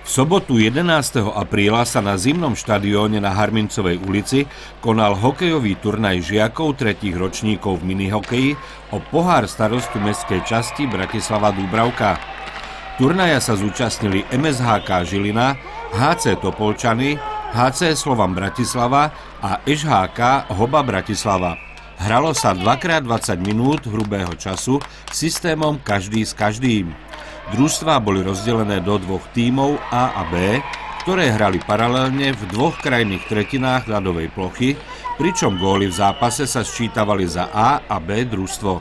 V sobotu 11. apríla sa na zimnom štadióne na Harmincovej ulici konal hokejový turnaj žiakov 3. ročníkov v minihokeji o pohár starostu mestskej časti Bratislava Dúbravka. Turnaja sa zúčastnili MSHK Žilina, HC Topolčany, HC Slovan Bratislava a SHK Hoba Bratislava. Hralo sa 2x20 minút hrubého času systémom každý s každým. Družstvá boli rozdelené do dvoch tímov A a B, ktoré hrali paralelne v dvoch krajných tretinách ľadovej plochy, pričom góly v zápase sa sčítavali za A a B družstvo.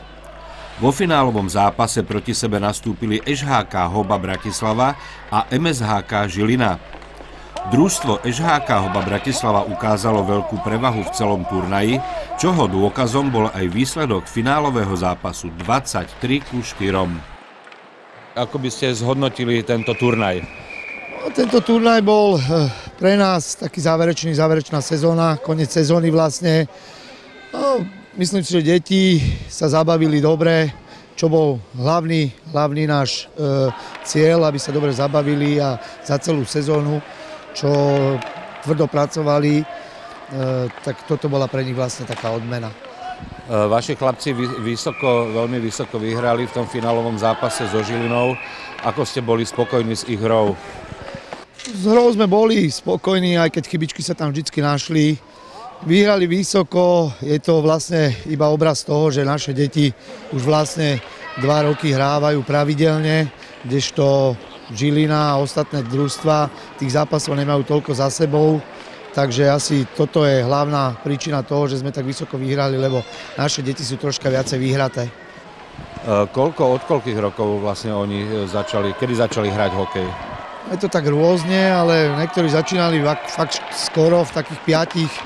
Vo finálovom zápase proti sebe nastúpili SHK Hoba Bratislava a MSHK Žilina. Družstvo SHK Hoba Bratislava ukázalo veľkú prevahu v celom turnaji, čoho dôkazom bol aj výsledok finálového zápasu 23:4. Ako by ste zhodnotili tento turnaj? Tento turnaj bol pre nás taký záverečná sezóna, koniec sezóny vlastne. Myslím si, že deti sa zabavili dobre, čo bol hlavný náš cieľ, aby sa dobre zabavili a za celú sezónu, čo tvrdo pracovali, tak toto bola pre nich vlastne taká odmena. Vaši chlapci veľmi vysoko vyhrali v tom finálovom zápase so Žilinou. Ako ste boli spokojní s ich hrou? S hrou sme boli spokojní, aj keď chybičky sa tam vždy našli. Vyhrali vysoko, je to vlastne iba obraz toho, že naše deti už vlastne 2 roky hrávajú pravidelne, kdežto Žilina a ostatné družstva tých zápasov nemajú toľko za sebou. Takže asi toto je hlavná príčina toho, že sme tak vysoko vyhrali, lebo naše deti sú troška viacej vyhraté. Od koľkých rokov vlastne oni kedy začali hrať hokej? Je to tak rôzne, ale niektorí začínali fakt skoro, v takých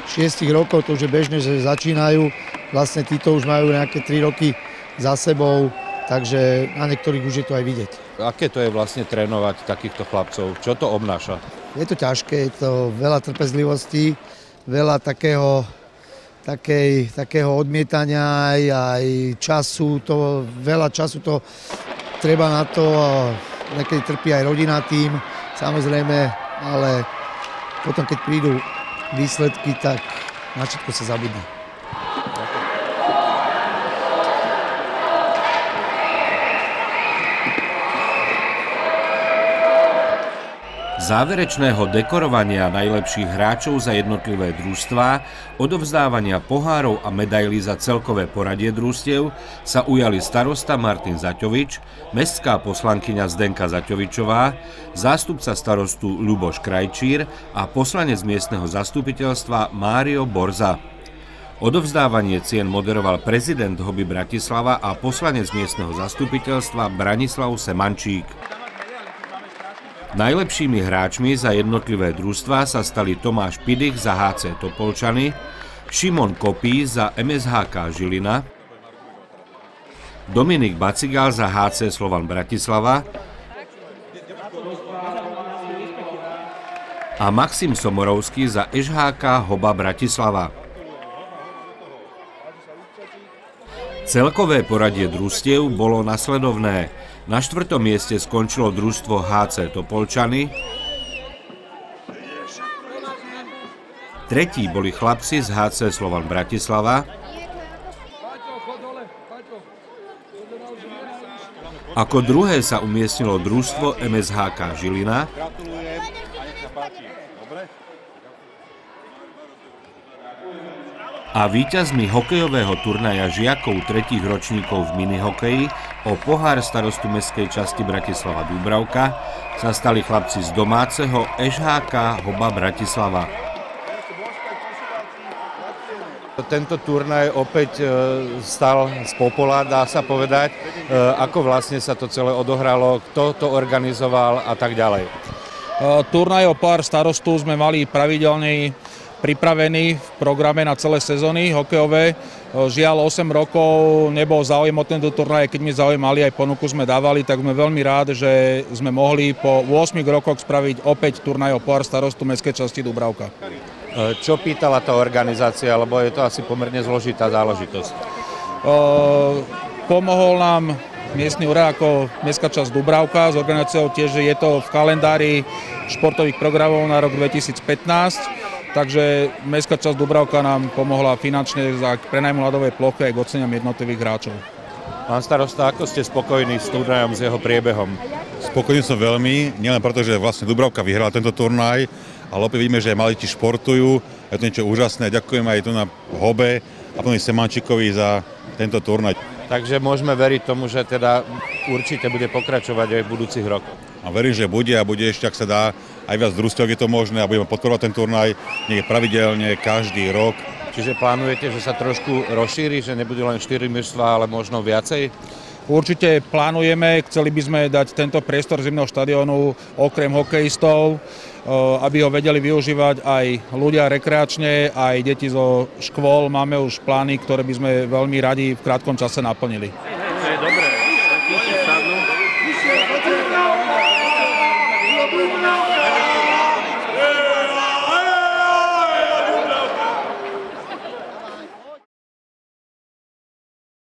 5-6 rokov, to už je bežné, že začínajú. Vlastne títo už majú nejaké 3 roky za sebou, takže na niektorých už je to aj vidieť. Aké to je vlastne trénovať takýchto chlapcov? Čo to obnáša? Je to ťažké, je to veľa trpezlivosti, veľa takého odmietania aj času, veľa času to treba na to, niekedy trpí aj rodina tým, samozrejme, ale potom keď prídu výsledky, tak na všetko sa zabudne. Záverečného dekorovania najlepších hráčov za jednotlivé družstvá, odovzdávania pohárov a medailí za celkové poradie družstiev sa ujali starosta Martin Zaťovič, mestská poslankyňa Zdenka Zaťovičová, zástupca starostu Ľuboš Krajčír a poslanec miestneho zastupiteľstva Mário Borza. Odovzdávanie cien moderoval prezident Hoby Bratislava a poslanec miestneho zastupiteľstva Branislav Semančík. Najlepšími hráčmi za jednotlivé družstvá sa stali Tomáš Pidych za HC Topolčany, Šimon Kopý za MSHK Žilina, Dominik Bacigal za HC Slovan Bratislava a Maxim Somorovský za SHK Hoba Bratislava. Celkové poradie družstiev bolo nasledovné. Na 4. mieste skončilo družstvo HC Topolčany. 3. boli chlapci z HC Slovan Bratislava. Ako druhé sa umiestnilo družstvo MSHK Žilina. A víťazmi hokejového turnaja žiakov 3. ročníkov v minihokeji o pohár starostu mestskej časti Bratislava Dúbravka sa stali chlapci z domáceho SHK Hoba Bratislava. Tento turnaj opäť stal z popola, dá sa povedať. Ako vlastne sa to celé odohralo, kto to organizoval a tak ďalej? Turnaj o pohár starostu sme mali pravidelne pripravený v programe na celé sezóny hokejové. Žiaľ, 8 rokov nebol záujem o tento turnaj, keď mi zaujímali, aj ponuku sme dávali, tak sme veľmi rád, že sme mohli po 8 rokoch spraviť opäť turnaj o pohár starostu mestskej časti Dúbravka. Čo pýtala tá organizácia, lebo je to asi pomerne zložitá záležitosť? Pomohol nám miestny úrad ako Mestská časť Dúbravka s organizáciou tiež, že je to v kalendári športových programov na rok 2015. Takže Mestská časť Dúbravka nám pomohla finančne za prenajmu ľadovej plochy aj k oceniam jednotlivých hráčov. Pán starosta, ako ste spokojní s turnajom, s jeho priebehom? Spokojný som veľmi, nielen preto, že vlastne Dúbravka vyhrala tento turnaj, ale opäť vidíme, že aj mladí športujú, je to niečo úžasné. Ďakujem aj tu na Hobe a pánovi Semančíkovi za tento turnaj. Takže môžeme veriť tomu, že teda určite bude pokračovať aj v budúcich rokoch. A verím, že bude a bude ešte, ak sa dá, aj viac družstiev, je to možné a budeme podporovať ten turnaj niekde pravidelne, každý rok. Čiže plánujete, že sa trošku rozšíri, že nebude len 4 mužstvá, ale možno viacej? Určite plánujeme, chceli by sme dať tento priestor zimného štadiónu okrem hokejistov, aby ho vedeli využívať aj ľudia rekreačne, aj deti zo škôl. Máme už plány, ktoré by sme veľmi radi v krátkom čase naplnili. To je dobré.